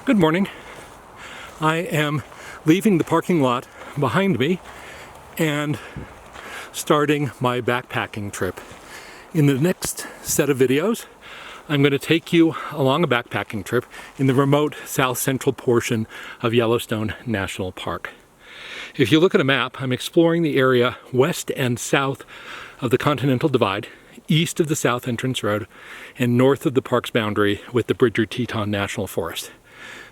Good morning. I am leaving the parking lot behind me and starting my backpacking trip. In the next set of videos, I'm going to take you along a backpacking trip in the remote south central portion of Yellowstone National Park. If you look at a map, I'm exploring the area west and south of the Continental Divide, east of the South Entrance Road, and north of the park's boundary with the Bridger-Teton National Forest.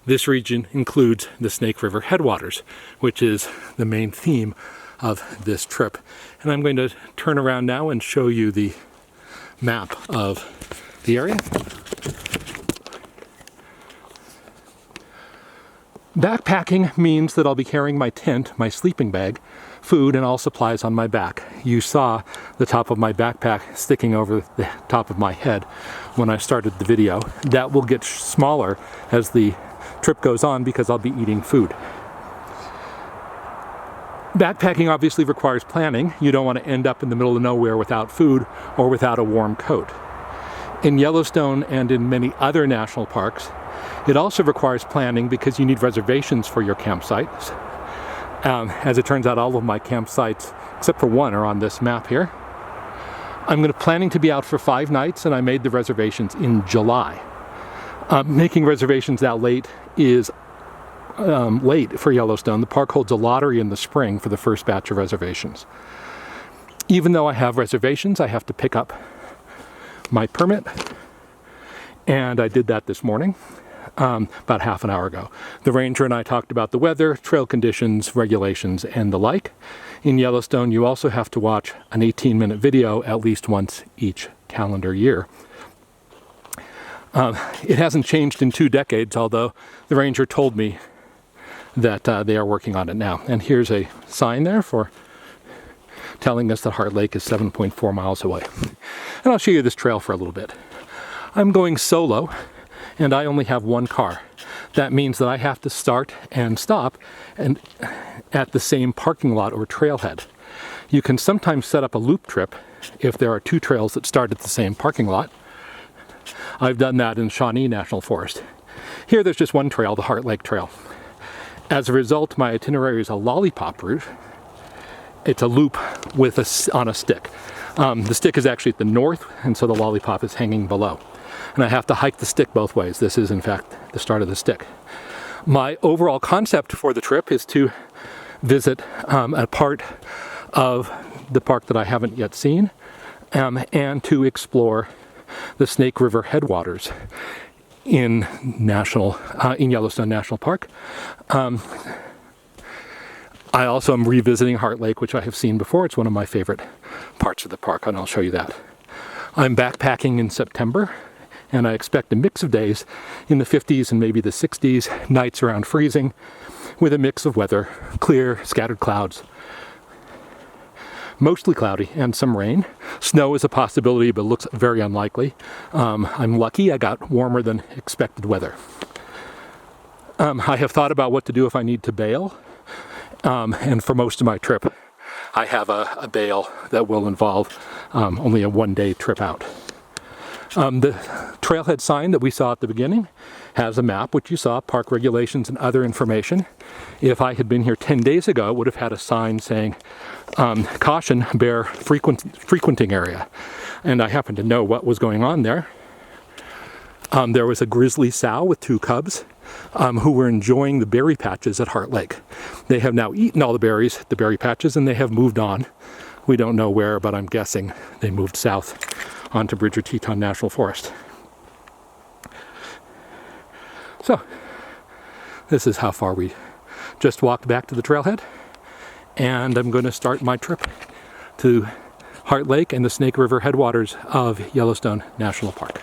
This region includes the Snake River Headwaters, which is the main theme of this trip. And I'm going to turn around now and show you the map of the area. Backpacking means that I'll be carrying my tent, my sleeping bag, food, and all supplies on my back. You saw the top of my backpack sticking over the top of my head when I started the video. That will get smaller as the trip goes on because I'll be eating food. Backpacking obviously requires planning. You don't want to end up in the middle of nowhere without food or without a warm coat. In Yellowstone and in many other national parks, it also requires planning because you need reservations for your campsites. As it turns out, all of my campsites, except for one, are on this map here. I'm planning to be out for 5 nights, and I made the reservations in July. Making reservations that late is late for Yellowstone. The park holds a lottery in the spring for the first batch of reservations. Even though I have reservations, I have to pick up my permit, and I did that this morning, about half an hour ago. The ranger and I talked about the weather, trail conditions, regulations, and the like. In Yellowstone, you also have to watch an 18-minute video at least once each calendar year. It hasn't changed in 2 decades, although the ranger told me that they are working on it now. And here's a sign there for telling us that Heart Lake is 7.4 miles away. And I'll show you this trail for a little bit. I'm going solo, and I only have one car. That means that I have to start and stop at the same parking lot or trailhead. You can sometimes set up a loop trip if there are 2 trails that start at the same parking lot. I've done that in Scenic National Forest. Here there's just one trail, the Heart Lake Trail. As a result, my itinerary is a lollipop route. It's a loop with on a stick. The stick is actually at the north, and so the lollipop is hanging below. And I have to hike the stick both ways. This is, in fact, the start of the stick. My overall concept for the trip is to visit a part of the park that I haven't yet seen, and to explore the Snake River Headwaters in Yellowstone National Park. I also am revisiting Heart Lake, which I have seen before. It's one of my favorite parts of the park, and I'll show you that. I'm backpacking in September, and I expect a mix of days in the 50s and maybe the 60s, nights around freezing, with a mix of weather, clear, scattered clouds, mostly cloudy, and some rain. Snow is a possibility, but looks very unlikely. I'm lucky I got warmer than expected weather. I have thought about what to do if I need to bail. And for most of my trip, I have a bail that will involve only a 1-day trip out. The trailhead sign that we saw at the beginning has a map, which you saw, park regulations and other information. If I had been here 10 days ago, it would have had a sign saying, caution, bear frequenting area. And I happened to know what was going on there. There was a grizzly sow with 2 cubs who were enjoying the berry patches at Heart Lake. They have now eaten all the berries at the berry patches, and they have moved on. We don't know where, but I'm guessing they moved south onto Bridger-Teton National Forest. So, this is how far we just walked back to the trailhead, and I'm going to start my trip to Heart Lake and the Snake River Headwaters of Yellowstone National Park.